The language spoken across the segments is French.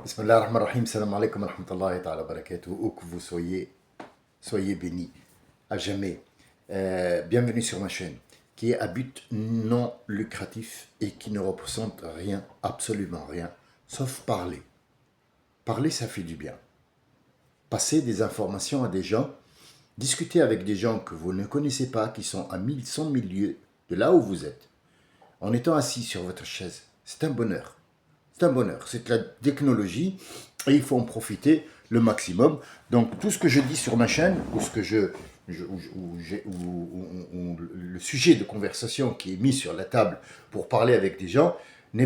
Bismillah ar-Rahman ar-Rahim, salam alaikum wa rahmatullahi ta'ala wa barakatuh. Où que vous soyez bénis à jamais. Bienvenue sur ma chaîne qui est à but non lucratif et qui ne représente rien, absolument rien, sauf parler. Parler, ça fait du bien. Passer des informations à des gens, discuter avec des gens que vous ne connaissez pas, qui sont à 100 000 lieues de là où vous êtes, en étant assis sur votre chaise, c'est un bonheur. C'est un bonheur, c'est de la technologie et il faut en profiter le maximum. Donc tout ce que je dis sur ma chaîne, ou ce que le sujet de conversation qui est mis sur la table pour parler avec des gens, n'a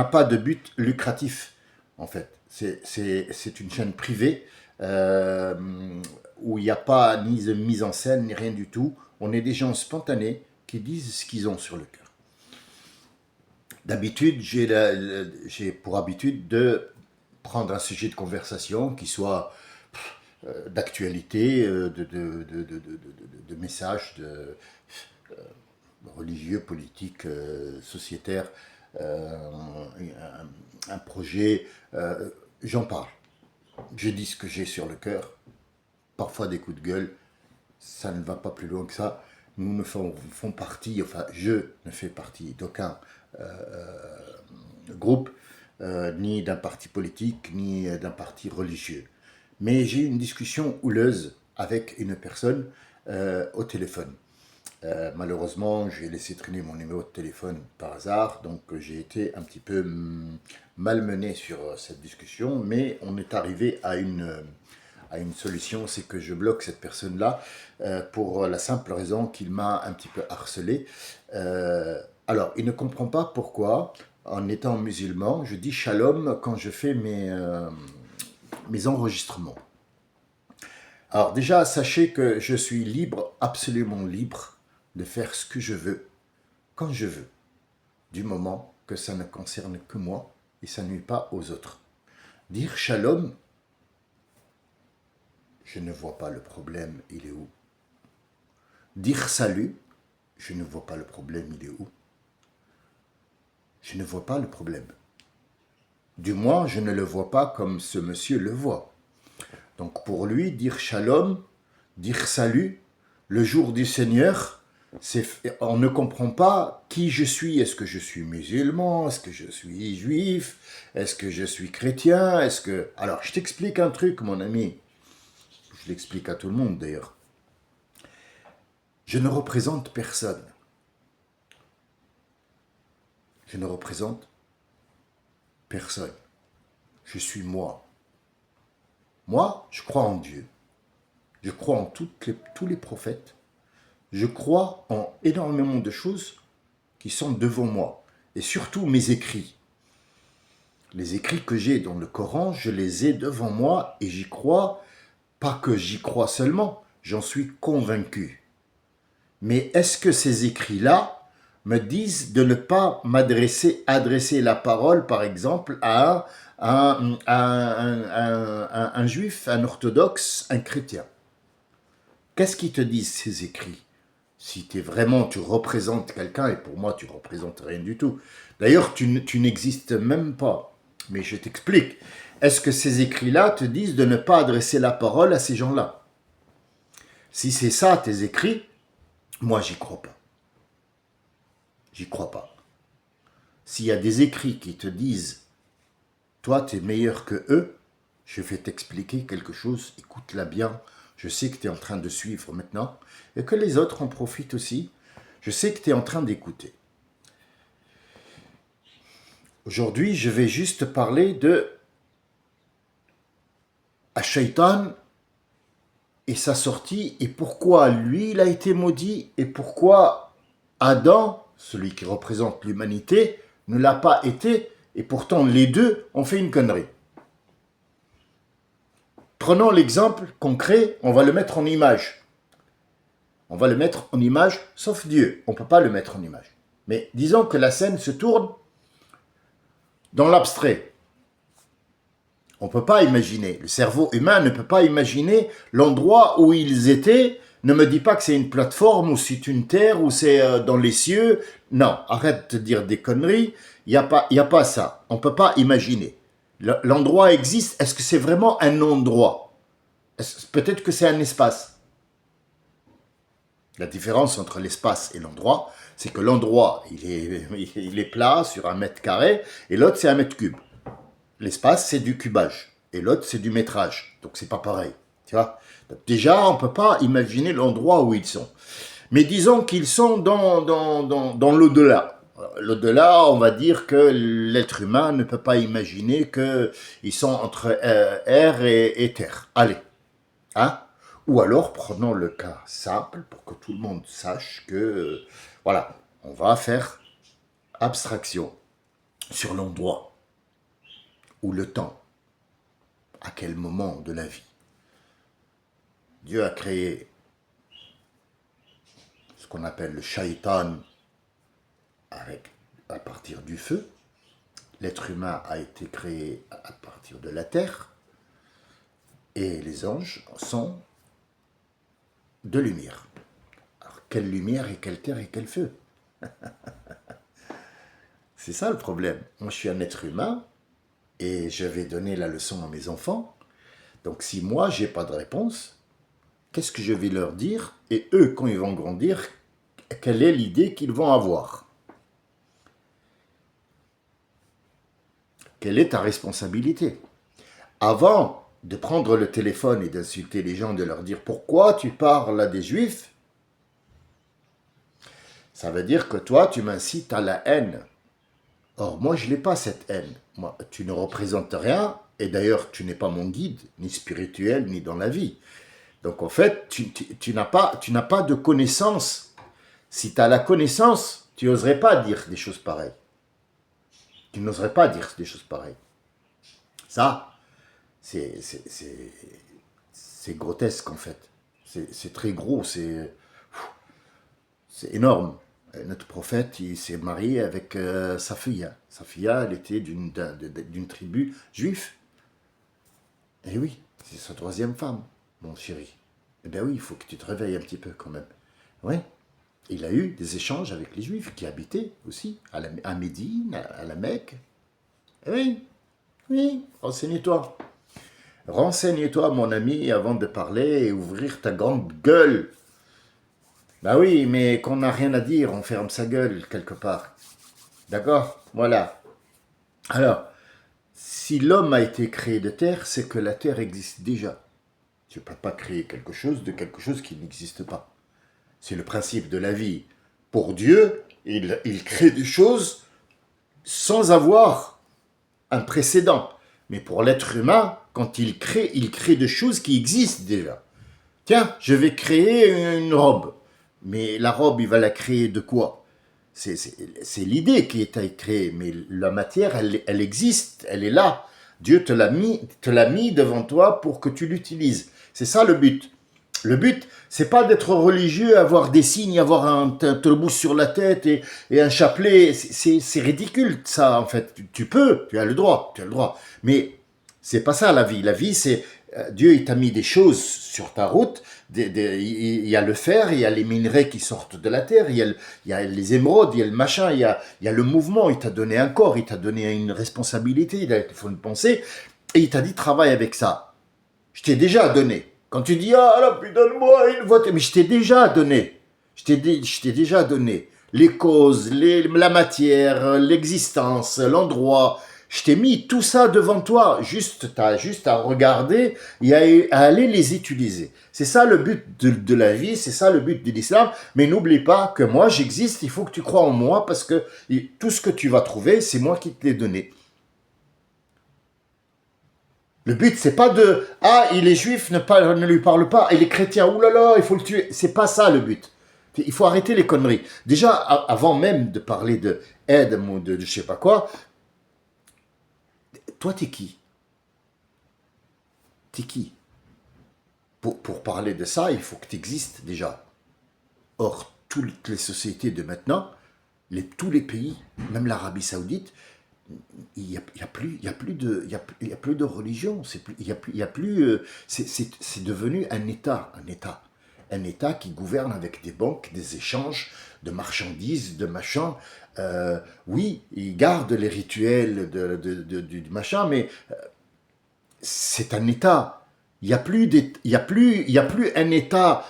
pas de but lucratif en fait. C'est une chaîne privée euh, où il n'y a pas ni de mise en scène ni rien du tout. On est des gens spontanés qui disent ce qu'ils ont sur le cœur. D'habitude, j'ai pour habitude de prendre un sujet de conversation qui soit d'actualité, de messages religieux, politiques, sociétaires, un projet. J'en parle. Je dis ce que j'ai sur le cœur. Parfois des coups de gueule. Ça ne va pas plus loin que ça. Nous ne font partie, enfin, je ne fais partie d'aucun groupe, ni d'un parti politique, ni d'un parti religieux. Mais j'ai eu une discussion houleuse avec une personne au téléphone. Malheureusement, j'ai laissé traîner mon numéro de téléphone par hasard, donc j'ai été un petit peu malmené sur cette discussion, mais on est arrivé à une solution, c'est que je bloque cette personne-là pour la simple raison qu'il m'a un petit peu harcelé. Alors, il ne comprend pas pourquoi, en étant musulman, je dis shalom quand je fais mes enregistrements. Alors déjà, sachez que je suis libre, absolument libre, de faire ce que je veux, quand je veux, du moment que ça ne concerne que moi et ça ne nuit pas aux autres. Dire shalom, je ne vois pas le problème, il est où? Dire salut, je ne vois pas le problème, il est où? Je ne vois pas le problème. Du moins, je ne le vois pas comme ce monsieur le voit. Donc pour lui, dire shalom, dire salut, le jour du Seigneur, on ne comprend pas qui je suis. Est-ce que je suis musulman? Est-ce que je suis juif? Est-ce que je suis chrétien? Alors, je t'explique un truc, mon ami. Je l'explique à tout le monde, d'ailleurs. Je ne représente personne. Je ne représente personne. Je suis moi. Moi, je crois en Dieu. Je crois en tous les prophètes. Je crois en énormément de choses qui sont devant moi. Et surtout mes écrits. Les écrits que j'ai dans le Coran, je les ai devant moi et j'y crois. Pas que j'y crois seulement, j'en suis convaincu. Mais est-ce que ces écrits-là me disent de ne pas adresser la parole, par exemple, à un juif, un orthodoxe, un chrétien? Qu'est-ce qu'ils te disent, ces écrits? Si tu représentes quelqu'un, et pour moi, tu représentes rien du tout. D'ailleurs, tu n'existes même pas. Mais je t'explique. Est-ce que ces écrits-là te disent de ne pas adresser la parole à ces gens-là? Si c'est ça, tes écrits, moi, j'y crois pas. J'y crois pas. S'il y a des écrits qui te disent, toi, tu es meilleur que eux, je vais t'expliquer quelque chose, écoute-la bien. Je sais que tu es en train de suivre maintenant et que les autres en profitent aussi. Je sais que tu es en train d'écouter. Aujourd'hui, je vais juste parler de Shaitan et sa sortie et pourquoi lui, il a été maudit et pourquoi Adam, celui qui représente l'humanité, ne l'a pas été et pourtant les deux ont fait une connerie. Prenons l'exemple concret, on va le mettre en image. On va le mettre en image, sauf Dieu. On ne peut pas le mettre en image. Mais disons que la scène se tourne dans l'abstrait. On ne peut pas imaginer. Le cerveau humain ne peut pas imaginer l'endroit où ils étaient. Ne me dis pas que c'est une plateforme ou c'est une terre ou c'est dans les cieux. Non, arrête de dire des conneries. Il n'y a pas ça. On ne peut pas imaginer. L'endroit existe, est-ce que c'est vraiment un endroit? Peut-être que c'est un espace. La différence entre l'espace et l'endroit, c'est que l'endroit, il est plat sur 1 m², et l'autre, c'est 1 m³. L'espace, c'est du cubage, et l'autre, c'est du métrage. Donc, c'est pas pareil. Tu vois? Donc, déjà, on peut pas imaginer l'endroit où ils sont. Mais disons qu'ils sont dans l'au-delà. L'au-delà, on va dire que l'être humain ne peut pas imaginer qu'ils sont entre air et terre. Allez, hein? Ou alors, prenons le cas simple pour que tout le monde sache que, voilà, on va faire abstraction sur l'endroit ou le temps. À quel moment de la vie Dieu a créé ce qu'on appelle le shaitan à partir du feu. L'être humain a été créé à partir de la terre. Et les anges sont de lumière. Alors, quelle lumière et quelle terre et quel feu? C'est ça le problème. Moi, je suis un être humain et je vais donner la leçon à mes enfants. Donc, si moi, j'ai pas de réponse, qu'est-ce que je vais leur dire? Et eux, quand ils vont grandir, quelle est l'idée qu'ils vont avoir? Quelle est ta responsabilité? Avant de prendre le téléphone et d'insulter les gens, de leur dire pourquoi tu parles à des juifs, ça veut dire que toi, tu m'incites à la haine. Or, moi, je n'ai pas cette haine. Moi, tu ne représentes rien, et d'ailleurs, tu n'es pas mon guide, ni spirituel, ni dans la vie. Donc, en fait, tu n'as pas de connaissance. Si tu as la connaissance, tu n'oserais pas dire des choses pareilles. Tu n'oserais pas dire des choses pareilles. Ça, c'est grotesque, en fait. C'est très gros, c'est énorme. Notre prophète, il s'est marié avec Safiya. Safiya, elle était d'une tribu juive. Et oui, c'est sa 3e femme, mon chéri. Eh bien oui, il faut que tu te réveilles un petit peu quand même. Oui, il a eu des échanges avec les juifs qui habitaient aussi à Médine, à la Mecque. Eh oui, oui, renseigne-toi. Renseigne-toi, mon ami, avant de parler et ouvrir ta grande gueule. Bah oui, mais qu'on n'a rien à dire, on ferme sa gueule quelque part. D'accord? Voilà. Alors, si l'homme a été créé de terre, c'est que la terre existe déjà. Tu ne peux pas créer quelque chose de quelque chose qui n'existe pas. C'est le principe de la vie. Pour Dieu, il crée des choses sans avoir un précédent. Mais pour l'être humain, quand il crée des choses qui existent déjà. Tiens, je vais créer une robe. Mais la robe, il va la créer de quoi? C'est l'idée qui est à créer, mais la matière, elle existe, elle est là. Dieu te l'a mis devant toi pour que tu l'utilises. C'est ça le but. Le but, c'est pas d'être religieux, avoir des signes, avoir un tourbouche sur la tête et un chapelet. C'est ridicule, ça, en fait. Tu peux, tu as le droit. Mais c'est pas ça, la vie. La vie, c'est Dieu, il t'a mis des choses sur ta route. Il y a le fer, il y a les minerais qui sortent de la terre, il y a les émeraudes, il y a le machin, il y a le mouvement. Il t'a donné un corps, il t'a donné une responsabilité, il faut une pensée. Et il t'a dit, travaille avec ça. Je t'ai déjà donné. Quand tu dis, ah là, puis donne-moi une voiture, mais je t'ai déjà donné. Je t'ai déjà donné les causes, la matière, l'existence, l'endroit. Je t'ai mis tout ça devant toi. T'as juste à regarder et à aller les utiliser. C'est ça le but de la vie, c'est ça le but de l'islam. Mais n'oublie pas que moi, j'existe, il faut que tu crois en moi parce que tout ce que tu vas trouver, c'est moi qui te l'ai donné. Le but, c'est pas de « Ah, il est juif, ne lui parle pas. Il est chrétien, oulala, il faut le tuer. » C'est pas ça le but. Il faut arrêter les conneries. Déjà, avant même de parler de Edom ou de je sais pas quoi, toi, t'es qui? T'es qui? Pour parler de ça, il faut que tu existes déjà. Or, toutes les sociétés de maintenant, tous les pays, même l'Arabie Saoudite, il y a plus de religion, c'est devenu un État qui gouverne avec des banques, des échanges de marchandises, de machins. Oui, ils gardent les rituels du machin, mais c'est un État. Il y a plus un État.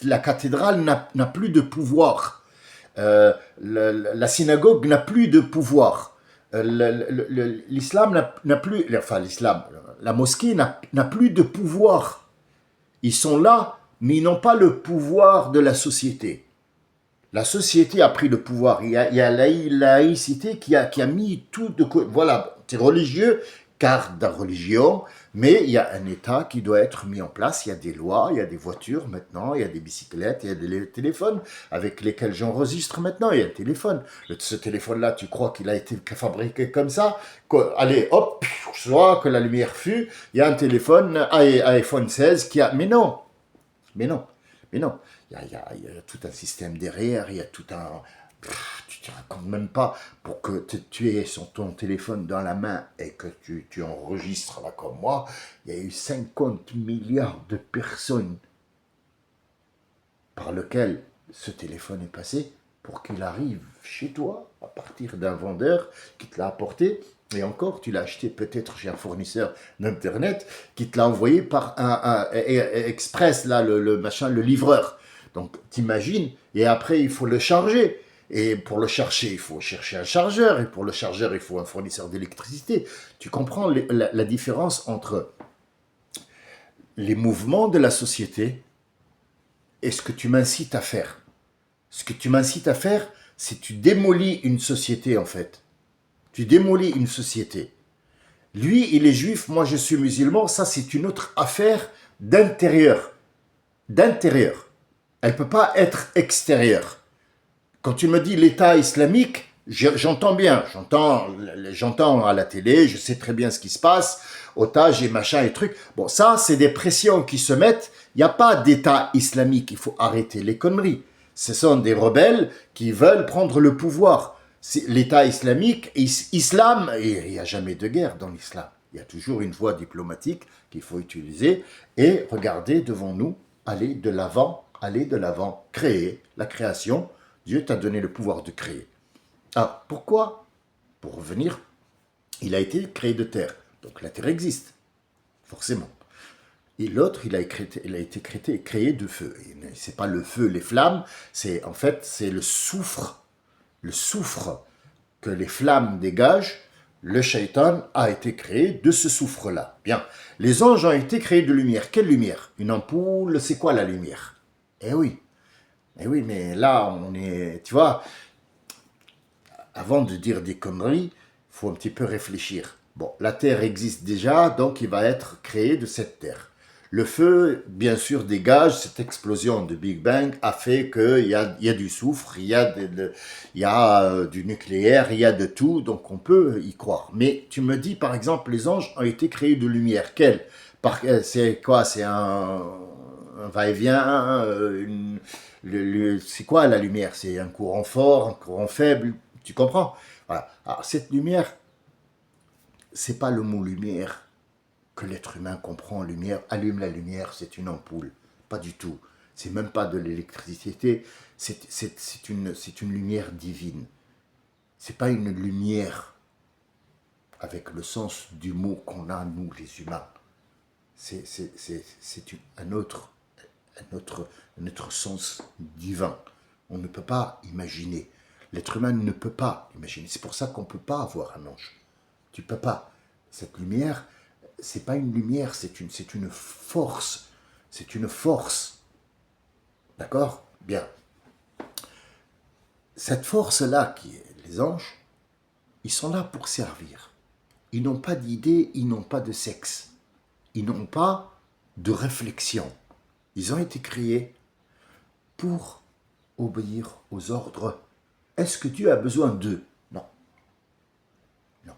La cathédrale n'a plus de pouvoir. La synagogue n'a plus de pouvoir. L'islam n'a plus, enfin l'islam, la mosquée n'a plus de pouvoir. Ils sont là, mais ils n'ont pas le pouvoir de la société. La société a pris le pouvoir. Il y a la laïcité qui a mis tout de côté. Voilà, tu es religieux, garde la religion, mais il y a un État qui doit être mis en place. Il y a des lois, il y a des voitures maintenant, il y a des bicyclettes, il y a des téléphones avec lesquels j'enregistre maintenant. Il y a un téléphone. Ce téléphone-là, tu crois qu'il a été fabriqué comme ça? Allez, hop, soit que la lumière fut, il y a un téléphone, iPhone 16 qui a... Mais non, mais non, mais non. Il y a tout un système derrière, il y a tout un... Tu te racontes même pas pour que tu aies sur ton téléphone dans la main et que tu enregistres là comme moi. Il y a eu 50 milliards de personnes par lesquelles ce téléphone est passé pour qu'il arrive chez toi à partir d'un vendeur qui te l'a apporté. Et encore, tu l'as acheté peut-être chez un fournisseur d'internet qui te l'a envoyé par un express, là, le machin, le livreur. Donc, t'imagines, et après, il faut le charger. Et pour le chercher, il faut chercher un chargeur. Et pour le chargeur, il faut un fournisseur d'électricité. Tu comprends la différence entre les mouvements de la société et ce que tu m'incites à faire. Ce que tu m'incites à faire, c'est tu démolis une société, en fait. Tu démolis une société. Lui, il est juif, moi je suis musulman. Ça, c'est une autre affaire d'intérieur. D'intérieur. Elle ne peut pas être extérieure. Quand tu me dis l'État islamique, j'entends bien. J'entends à la télé, je sais très bien ce qui se passe, otages et machin et trucs. Bon, ça, c'est des pressions qui se mettent. Il n'y a pas d'État islamique. Il faut arrêter les conneries. Ce sont des rebelles qui veulent prendre le pouvoir. L'État islamique, islam, et il n'y a jamais de guerre dans l'islam. Il y a toujours une voie diplomatique qu'il faut utiliser et regarder devant nous, aller de l'avant, créer la création. Dieu t'a donné le pouvoir de créer. Ah, pourquoi? Pour revenir, il a été créé de terre. Donc la terre existe, forcément. Et l'autre, il a été créé de feu. C'est pas le feu, les flammes, c'est en fait, c'est le soufre que les flammes dégagent. Le shaitan a été créé de ce soufre-là. Bien. Les anges ont été créés de lumière. Quelle lumière? Une ampoule, c'est quoi la lumière? Eh oui. Eh oui, mais là, on est... Tu vois, avant de dire des conneries, il faut un petit peu réfléchir. Bon, la Terre existe déjà, donc il va être créé de cette Terre. Le feu, bien sûr, dégage. Cette explosion de Big Bang a fait qu'il y a du soufre, il y a du nucléaire, il y a de tout, donc on peut y croire. Mais tu me dis, par exemple, les anges ont été créés de lumière. Quelle? C'est quoi? C'est un va-et-vient, c'est quoi la lumière? C'est un courant fort, un courant faible, tu comprends? Voilà. Alors, cette lumière, c'est pas le mot lumière que l'être humain comprend. Lumière, allume la lumière, c'est une ampoule. Pas du tout. C'est même pas de l'électricité, c'est une lumière divine. C'est pas une lumière avec le sens du mot qu'on a, nous, les humains. C'est un autre sens divin. On ne peut pas imaginer. L'être humain ne peut pas imaginer. C'est pour ça qu'on ne peut pas avoir un ange. Tu peux pas. Cette lumière, c'est pas une lumière, c'est une force. C'est une force. D'accord? Bien. Cette force-là, qui est les anges, ils sont là pour servir. Ils n'ont pas d'idée, ils n'ont pas de sexe. Ils n'ont pas de réflexion. Ils ont été créés pour obéir aux ordres. Est-ce que Dieu a besoin d'eux? Non. Non.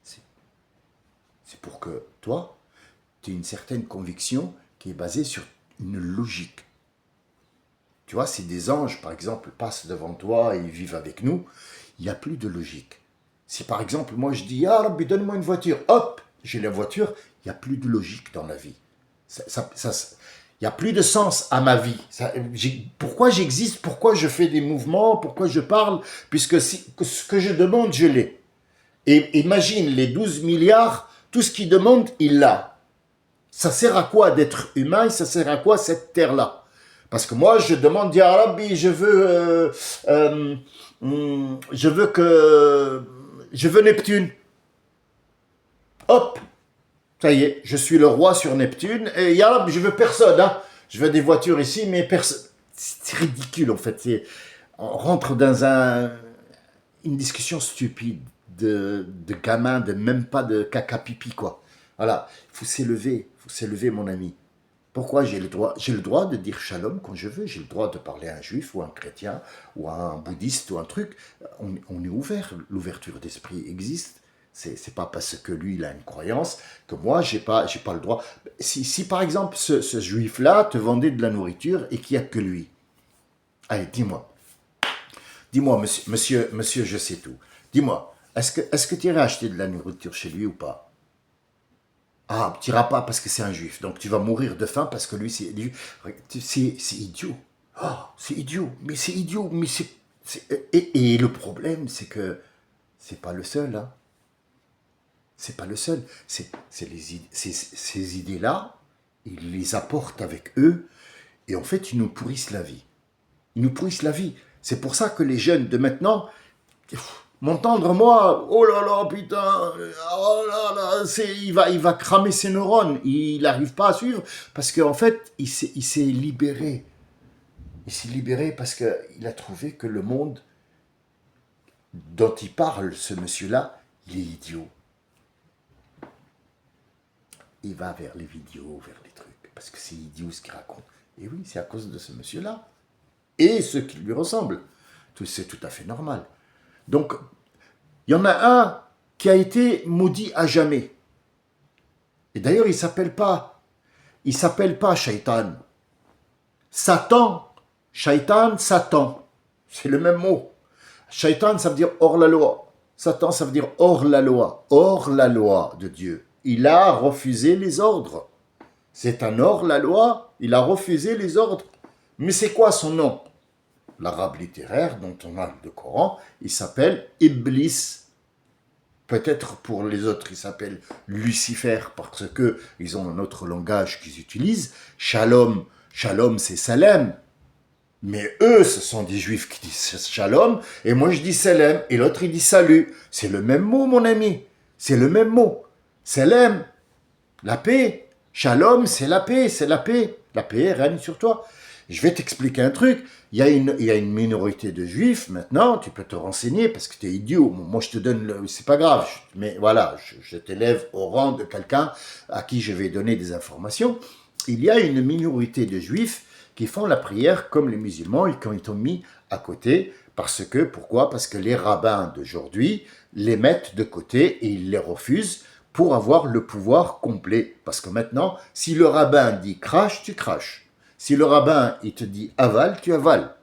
C'est pour que toi, tu aies une certaine conviction qui est basée sur une logique. Tu vois, si des anges, par exemple, passent devant toi et ils vivent avec nous, il n'y a plus de logique. Si par exemple, moi je dis, ah Rabbi, donne-moi une voiture, hop, j'ai la voiture, il n'y a plus de logique dans la vie. Il Il n'y a plus de sens à ma vie. Pourquoi j'existe? Pourquoi je fais des mouvements? Pourquoi je parle? Puisque ce que je demande, je l'ai. Et imagine, les 12 milliards, tout ce qu'ils demandent, il l'a. Ça sert à quoi d'être humain? Ça sert à quoi cette terre-là? Parce que moi, je demande, Ya Rabbi, je veux Neptune. Hop, ça y est, je suis le roi sur Neptune. Et Ya Rabbi, je veux personne. Hein. Je veux des voitures ici, mais personne. C'est ridicule, en fait. On rentre dans une discussion stupide de gamin, de même pas de caca pipi, quoi. Voilà, il faut s'élever, mon ami. Pourquoi j'ai le droit? J'ai le droit de dire shalom quand je veux, j'ai le droit de parler à un juif ou à un chrétien ou à un bouddhiste ou un truc. On est ouvert, l'ouverture d'esprit existe. C'est pas parce que lui il a une croyance que moi j'ai pas le droit. Si par exemple ce juif-là te vendait de la nourriture et qu'il n'y a que lui, allez, dis-moi, monsieur, je sais tout. Dis-moi, est-ce que tu irais acheter de la nourriture chez lui ou pas? Ah, tu n'iras pas parce que c'est un juif. Donc tu vas mourir de faim parce que lui, c'est idiot. Oh, c'est idiot. Mais c'est idiot. Mais et le problème, c'est que c'est pas le seul. Hein. C'est pas le seul. Ces idées-là, ils les apportent avec eux. Et en fait, ils nous pourrissent la vie. Ils nous pourrissent la vie. C'est pour ça que les jeunes de maintenant, m'entendre moi, oh là là, putain, oh là là, il va cramer ses neurones. Il n'arrive pas à suivre parce qu'en fait, il s'est libéré. Il s'est libéré parce qu'il a trouvé que le monde dont il parle, ce monsieur-là, il est idiot. Il va vers les vidéos, vers les trucs, parce que c'est idiot ce qu'il raconte. Et oui, c'est à cause de ce monsieur-là. Et ceux qui lui ressemblent. C'est tout à fait normal. Donc, il y en a un qui a été maudit à jamais. Et d'ailleurs, il s'appelle pas Shaitan. Satan, Shaitan, Satan. C'est le même mot. Shaitan, ça veut dire hors la loi. Satan, ça veut dire hors la loi. Hors la loi de Dieu. Il a refusé les ordres. C'est un hors la loi. Il a refusé les ordres. Mais c'est quoi son nom? L'arabe littéraire dont on a le Coran, il s'appelle Iblis. Peut-être pour les autres, il s'appelle Lucifer parce que ils ont un autre langage qu'ils utilisent. Shalom, shalom c'est Salem. Mais eux, ce sont des juifs qui disent shalom, et moi je dis Salem, et l'autre il dit salut. C'est le même mot, mon ami. C'est le même mot. Salem, la paix. Shalom, c'est la paix, c'est la paix. La paix règne sur toi. Je vais t'expliquer un truc. Il y a une minorité de juifs maintenant, tu peux te renseigner parce que tu es idiot. Moi, je te donne, c'est pas grave, mais voilà, je t'élève au rang de quelqu'un à qui je vais donner des informations. Il y a une minorité de juifs qui font la prière comme les musulmans et qui ont été mis à côté. Pourquoi? Parce que les rabbins d'aujourd'hui les mettent de côté et ils les refusent pour avoir le pouvoir complet. Parce que maintenant, si le rabbin dit crache, tu craches. Si le rabbin il te dit avale, tu avales.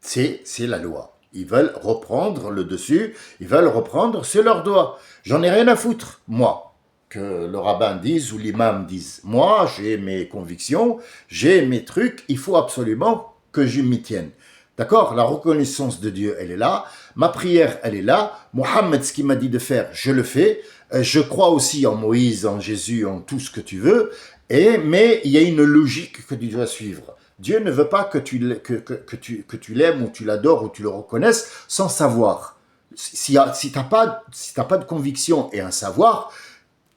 C'est la loi. Ils veulent reprendre le dessus, ils veulent reprendre, c'est leur doigt. J'en ai rien à foutre, moi, que le rabbin dise ou l'imam dise. Moi, j'ai mes convictions, j'ai mes trucs, il faut absolument que je m'y tienne. D'accord? La reconnaissance de Dieu, elle est là. Ma prière, elle est là. Mohammed, ce qu'il m'a dit de faire, je le fais. Je crois aussi en Moïse, en Jésus, en tout ce que tu veux. Mais il y a une logique que tu dois suivre. Dieu ne veut pas que tu l'aimes ou tu l'adores ou tu le reconnaisses sans savoir. Si tu n'as pas de conviction et un savoir,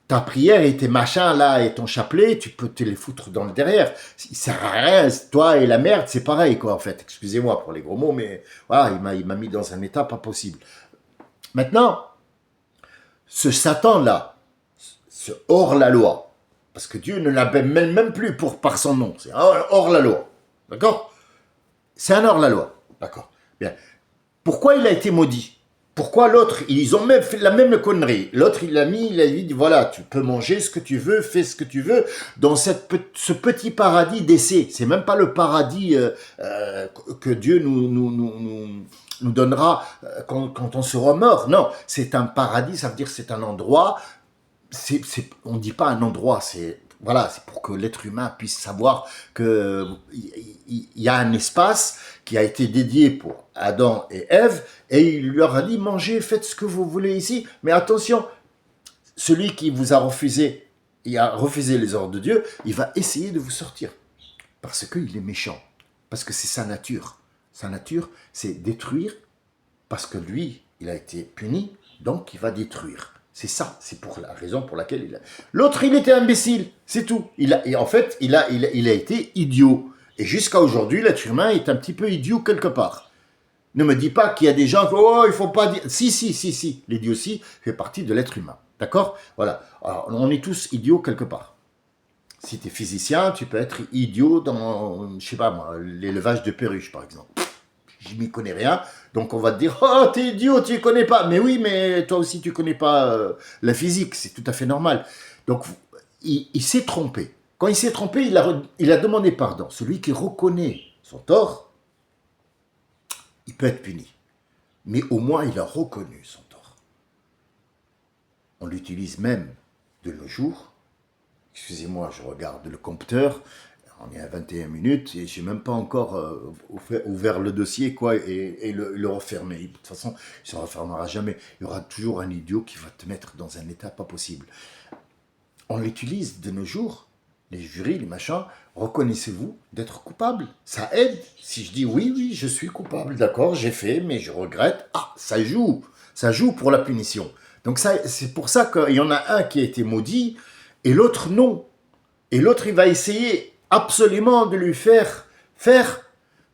ta prière et tes machins là et ton chapelet, tu peux te les foutre dans le derrière. Il sert à rien. Toi et la merde, c'est pareil quoi en fait. Excusez-moi pour les gros mots, mais voilà, il m'a mis dans un état pas possible. Maintenant, ce Satan là, ce hors la loi, parce que Dieu ne l'appelle même plus par son nom. C'est hors la loi. D'accord? C'est un hors la loi. D'accord. Bien. Pourquoi il a été maudit? Pourquoi l'autre, ils ont même fait la même connerie. L'autre, il a dit, voilà, tu peux manger ce que tu veux, fais ce que tu veux, dans ce petit paradis d'essai. C'est même pas le paradis que Dieu nous donnera quand on sera mort. Non, c'est un paradis, ça veut dire c'est un endroit. On ne dit pas un endroit, voilà, c'est pour que l'être humain puisse savoir qu'il y a un espace qui a été dédié pour Adam et Ève, et il leur a dit, mangez, faites ce que vous voulez ici, mais attention, celui qui vous a refusé, il a refusé les ordres de Dieu, il va essayer de vous sortir, parce qu'il est méchant, parce que c'est sa nature. Sa nature, c'est détruire, parce que lui, il a été puni, donc il va détruire. C'est ça, c'est pour la raison pour laquelle il a... L'autre, il était imbécile, c'est tout. Et en fait, il a été idiot. Et jusqu'à aujourd'hui, l'être humain est un petit peu idiot quelque part. Ne me dis pas qu'il y a des gens qui, oh, il faut pas dire... Si. L'idiotie fait partie de l'être humain. D'accord? Voilà. Alors, on est tous idiots quelque part. Si tu es physicien, tu peux être idiot dans, je sais pas moi, l'élevage de perruches, par exemple. Je m'y connais rien, donc on va te dire, oh, t'es idiot, tu ne connais pas. Mais oui, mais toi aussi, tu ne connais pas la physique, c'est tout à fait normal. Donc, il s'est trompé. Quand il s'est trompé, il a demandé pardon. Celui qui reconnaît son tort, il peut être puni. Mais au moins, il a reconnu son tort. On l'utilise même de nos jours. Excusez-moi, je regarde le compteur. On est à 21 minutes et je n'ai même pas encore ouvert le dossier quoi, et le refermer. De toute façon, il ne se refermera jamais. Il y aura toujours un idiot qui va te mettre dans un état pas possible. On l'utilise de nos jours, les jurys, les machins. Reconnaissez-vous d'être coupable. Ça aide. Si je dis oui, je suis coupable, d'accord, j'ai fait, mais je regrette. Ah, ça joue. Ça joue pour la punition. Donc c'est pour ça qu'il y en a un qui a été maudit et l'autre non. Et l'autre, il va essayer absolument de lui faire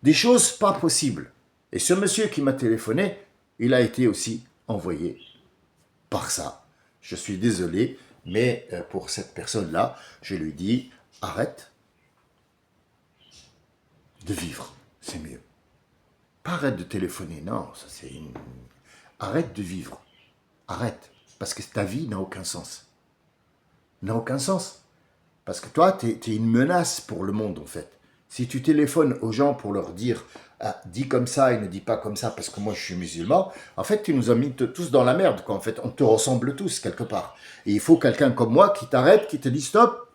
des choses pas possibles. Et ce monsieur qui m'a téléphoné, il a été aussi envoyé par ça. Je suis désolé, mais pour cette personne-là, je lui dis, arrête de vivre, c'est mieux. Pas arrête de téléphoner, non, ça c'est une... Arrête de vivre, arrête, parce que ta vie n'a aucun sens. N'a aucun sens. Parce que toi, tu es une menace pour le monde, en fait. Si tu téléphones aux gens pour leur dire ah, « dis comme ça et ne dis pas comme ça parce que moi je suis musulman », en fait, tu nous as mis tous dans la merde, quoi. En fait, on te ressemble tous, quelque part. Et il faut quelqu'un comme moi qui t'arrête, qui te dit « stop,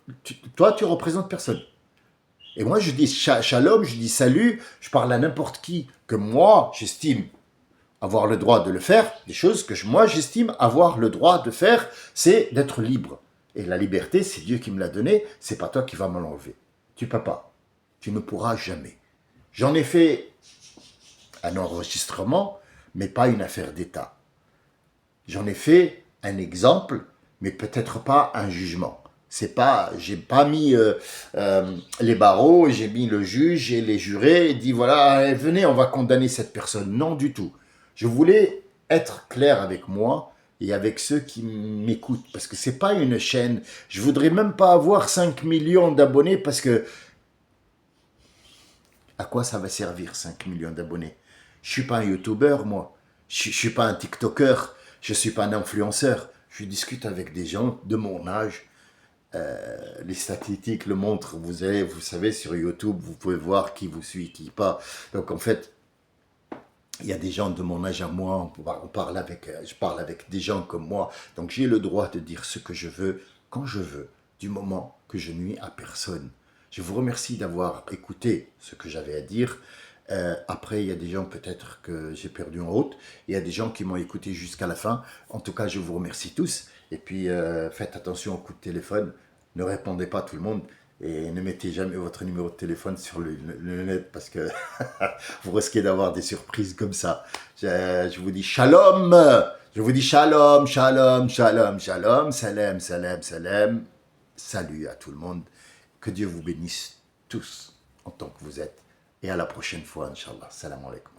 toi, tu représentes personne ». Et moi, je dis shalom, je dis salut, je parle à n'importe qui que moi, j'estime avoir le droit de le faire. Des choses que moi, j'estime avoir le droit de faire, c'est d'être libre. Et la liberté, c'est Dieu qui me l'a donnée, c'est pas toi qui vas me l'enlever. Tu peux pas. Tu ne pourras jamais. J'en ai fait un enregistrement, mais pas une affaire d'État. J'en ai fait un exemple, mais peut-être pas un jugement. C'est pas, j'ai pas mis les barreaux, j'ai mis le juge et les jurés et dit voilà, venez, on va condamner cette personne. Non du tout. Je voulais être clair avec moi et avec ceux qui m'écoutent. Parce que c'est pas une chaîne. Je voudrais même pas avoir 5 millions d'abonnés parce que à quoi ça va servir 5 millions d'abonnés? Je suis pas un YouTuber, moi. Je suis pas un TikToker. Je suis pas un influenceur. Je discute avec des gens de mon âge. Les statistiques le montrent. Vous savez, sur YouTube, vous pouvez voir qui vous suit, qui pas. Donc en fait, il y a des gens de mon âge à moi, je parle avec des gens comme moi, donc j'ai le droit de dire ce que je veux, quand je veux, du moment que je nuis à personne. Je vous remercie d'avoir écouté ce que j'avais à dire. Après, il y a des gens peut-être que j'ai perdu en route, il y a des gens qui m'ont écouté jusqu'à la fin. En tout cas, je vous remercie tous. Et puis, faites attention aux coups de téléphone, ne répondez pas à tout le monde. Et ne mettez jamais votre numéro de téléphone sur le net parce que vous risquez d'avoir des surprises comme ça. Je vous dis shalom. Je vous dis shalom, shalom, shalom, shalom, salam, salam, salam. Salut à tout le monde. Que Dieu vous bénisse tous en tant que vous êtes. Et à la prochaine fois, Inch'Allah. Salam alaikum.